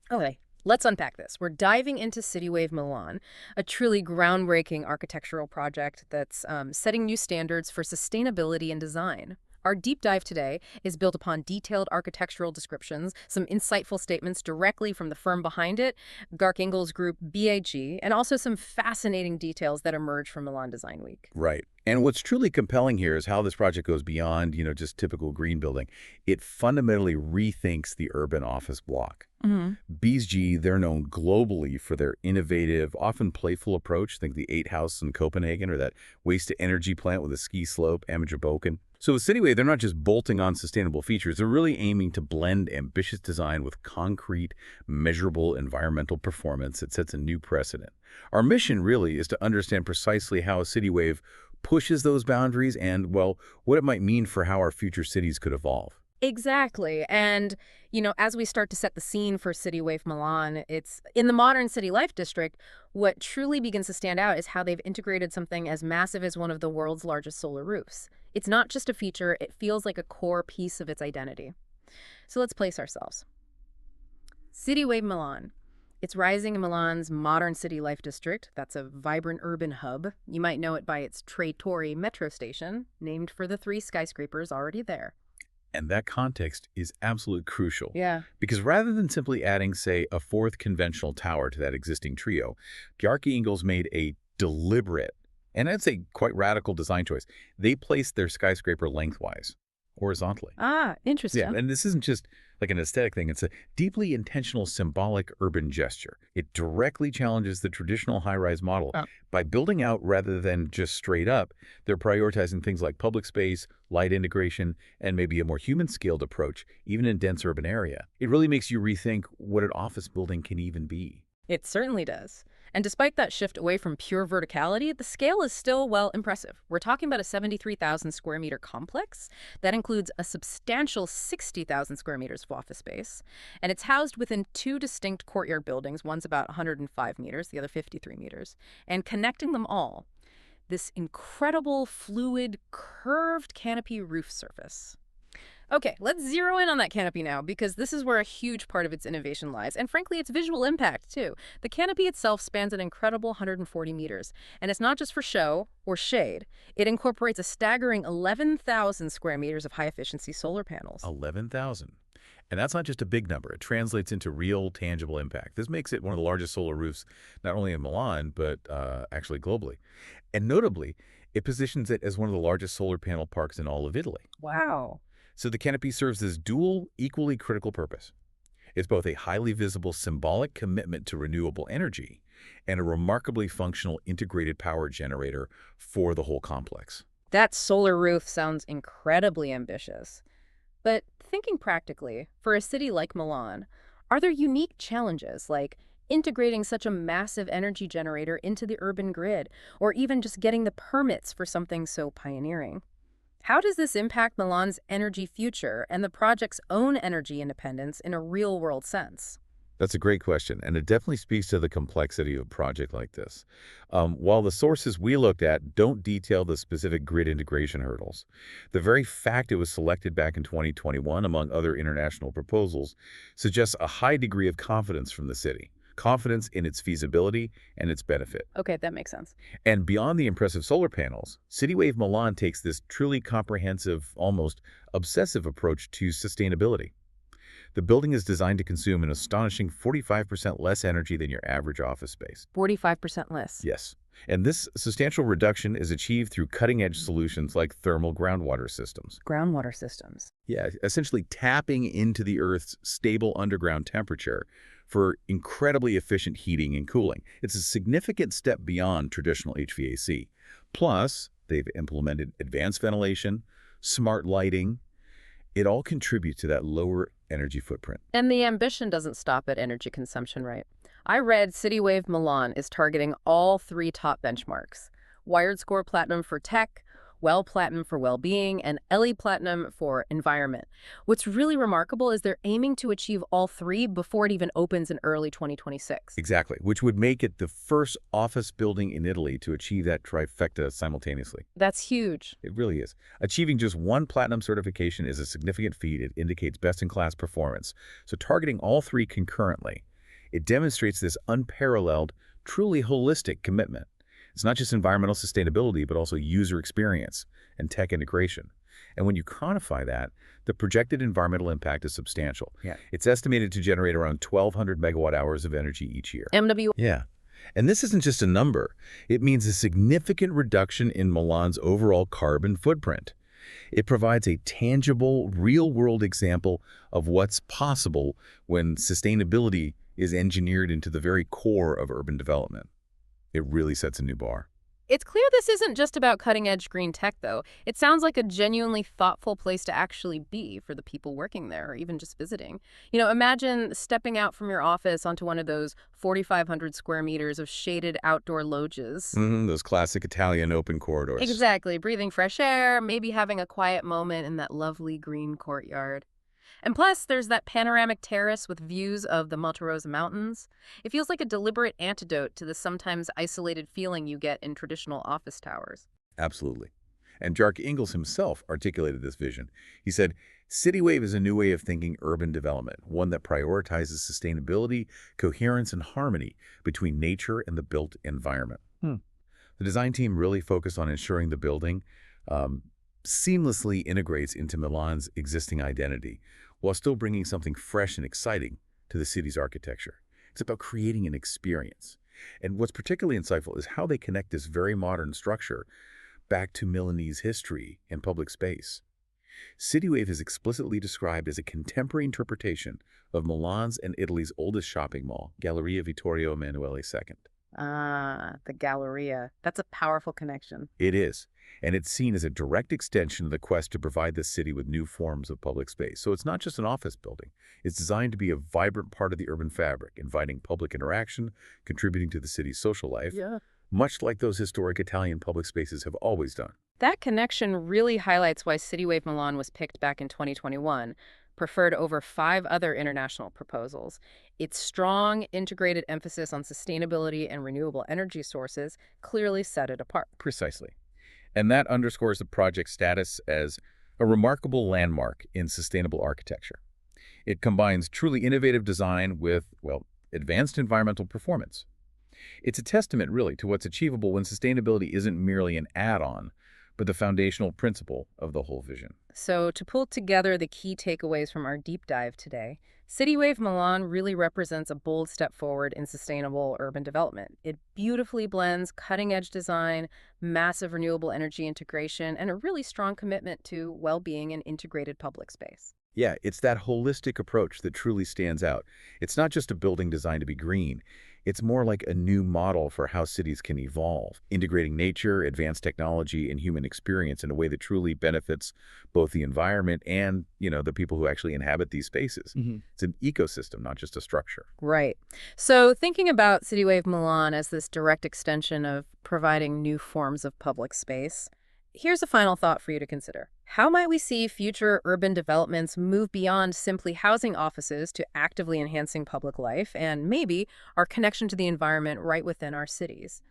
Okay, let's unpack this. We're diving into CityWave Milan, a truly groundbreaking architectural project that's setting new standards for sustainability and design. Our deep dive today is built upon detailed architectural descriptions, some insightful statements directly from the firm behind it, Bjarke Ingels Group, BAG, and also some fascinating details that emerge from Milan Design Week. Right. And what's truly compelling here is how this project goes beyond, just typical green building. It fundamentally rethinks the urban office block. BSG, they're known globally for their innovative, often playful approach. Think the 8 House in Copenhagen or that waste-to-energy plant with a ski slope, Amagerboken. So with CityWave, they're not just bolting on sustainable features. They're really aiming to blend ambitious design with concrete, measurable environmental performance that sets a new precedent. Our mission really is to understand precisely how CityWave pushes those boundaries and, well, what it might mean for how our future cities could evolve. Exactly. And, as we start to set the scene for CityWave Milan, it's in the modern city life district, what truly begins to stand out is how they've integrated something as massive as one of the world's largest solar roofs. It's not just a feature, it feels like a core piece of its identity. So let's place ourselves. CityWave Milan. It's rising in Milan's modern city life district. That's a vibrant urban hub. You might know it by its Tre Torri metro station, named for the 3 skyscrapers already there. And that context is absolutely crucial. Yeah. Because rather than simply adding, say, a 4th conventional tower to that existing trio, Bjarke Ingels made a deliberate, and I'd say quite radical design choice. They placed their skyscraper lengthwise, horizontally. Ah, Yeah, interesting. and this isn't just like an aesthetic thing. It's a deeply intentional symbolic urban gesture. It directly challenges the traditional high-rise model. Oh. By building out rather than just straight up, they're prioritizing things like public space, light integration, and maybe a more human-scaled approach, even in dense urban area. It really makes you rethink what an office building can even be. It certainly does. And despite that shift away from pure verticality, the scale is still, well, impressive. We're talking about a 73,000 square meter complex that includes a substantial 60,000 square meters of office space. And it's housed within 2 distinct courtyard buildings. One's about 105 meters, the other 53 meters. And connecting them all, this incredible, fluid, curved canopy roof surface. Okay, let's zero in on that canopy now, because this is where a huge part of its innovation lies, and frankly, its visual impact, too. The canopy itself spans an incredible 140 meters, and it's not just for show or shade. It incorporates a staggering 11,000 square meters of high-efficiency solar panels. 11,000. And that's not just a big number. It translates into real, tangible impact. This makes it one of the largest solar roofs, not only in Milan, but actually globally. And notably, it positions it as one of the largest solar panel parks in all of Italy. Wow. So the canopy serves this dual, equally critical purpose. It's both a highly visible symbolic commitment to renewable energy and a remarkably functional integrated power generator for the whole complex. That solar roof sounds incredibly ambitious. But thinking practically, for a city like Milan, are there unique challenges like integrating such a massive energy generator into the urban grid, or even just getting the permits for something so pioneering? How does this impact Milan's energy future and the project's own energy independence in a real-world sense? That's a great question, and it definitely speaks to the complexity of a project like this. While the sources we looked at don't detail the specific grid integration hurdles, the very fact it was selected back in 2021 among other international proposals suggests a high degree of confidence from the city, confidence in its feasibility and its benefit. Okay, that makes sense. And beyond the impressive solar panels, CityWave Milan takes this truly comprehensive, almost obsessive approach to sustainability. The building is designed to consume an astonishing 45% less energy than your average office space. 45% less. Yes. And this substantial reduction is achieved through cutting-edge solutions like thermal groundwater systems. Groundwater systems. Yeah, essentially tapping into the Earth's stable underground temperature for incredibly efficient heating and cooling. It's a significant step beyond traditional HVAC. Plus, they've implemented advanced ventilation, smart lighting. It all contributes to that lower energy footprint. And the ambition doesn't stop at energy consumption, right? I read CityWave Milan is targeting all 3 top benchmarks: Wired Score Platinum for tech, WELL Platinum for well-being, and LE Platinum for environment. What's really remarkable is they're aiming to achieve all 3 before it even opens in early 2026. Exactly, which would make it the first office building in Italy to achieve that trifecta simultaneously. That's huge. It really is. Achieving just 1 platinum certification is a significant feat. It indicates best-in-class performance. So targeting all 3 concurrently It demonstrates this unparalleled, truly holistic commitment. It's not just environmental sustainability, but also user experience and tech integration. And when you quantify that, the projected environmental impact is substantial. Yeah. It's estimated to generate around 1,200 megawatt hours of energy each year. MW. Yeah. And this isn't just a number. It means a significant reduction in Milan's overall carbon footprint. It provides a tangible, real-world example of what's possible when sustainability is engineered into the very core of urban development. It really sets a new bar. It's clear this isn't just about cutting-edge green tech, though. It sounds like a genuinely thoughtful place to actually be for the people working there or even just visiting. Imagine stepping out from your office onto one of those 4,500 square meters of shaded outdoor lodges. Those classic Italian open corridors. Exactly. Breathing fresh air, maybe having a quiet moment in that lovely green courtyard. And plus, there's that panoramic terrace with views of the Monte Rosa Mountains. It feels like a deliberate antidote to the sometimes isolated feeling you get in traditional office towers. Absolutely. And Bjarke Ingels himself articulated this vision. He said, CityWave is a new way of thinking urban development, one that prioritizes sustainability, coherence, and harmony between nature and the built environment. The design team really focused on ensuring the building seamlessly integrates into Milan's existing identity, while still bringing something fresh and exciting to the city's architecture. It's about creating an experience. And what's particularly insightful is how they connect this very modern structure back to Milanese history and public space. CityWave is explicitly described as a contemporary interpretation of Milan's and Italy's oldest shopping mall, Galleria Vittorio Emanuele II. Ah, the Galleria. That's a powerful connection. It is, and it's seen as a direct extension of the quest to provide the city with new forms of public space. So it's not just an office building. It's designed to be a vibrant part of the urban fabric, inviting public interaction, contributing to the city's social life, much like those historic Italian public spaces have always done. That connection really highlights why CityWave Milan was picked back in 2021, preferred over 5 other international proposals. Its strong, integrated emphasis on sustainability and renewable energy sources clearly set it apart. Precisely. And that underscores the project's status as a remarkable landmark in sustainable architecture. It combines truly innovative design with, well, advanced environmental performance. It's a testament, really, to what's achievable when sustainability isn't merely an add-on, but the foundational principle of the whole vision. So to pull together the key takeaways from our deep dive today, CityWave Milan really represents a bold step forward in sustainable urban development. It beautifully blends cutting-edge design, massive renewable energy integration, and a really strong commitment to well-being and integrated public space. Yeah, it's that holistic approach that truly stands out. It's not just a building designed to be green. It's more like a new model for how cities can evolve, integrating nature, advanced technology, and human experience in a way that truly benefits both the environment and, the people who actually inhabit these spaces. It's an ecosystem, not just a structure. Right. So thinking about CityWave Milan as this direct extension of providing new forms of public space, here's a final thought for you to consider. How might we see future urban developments move beyond simply housing offices to actively enhancing public life and maybe our connection to the environment right within our cities?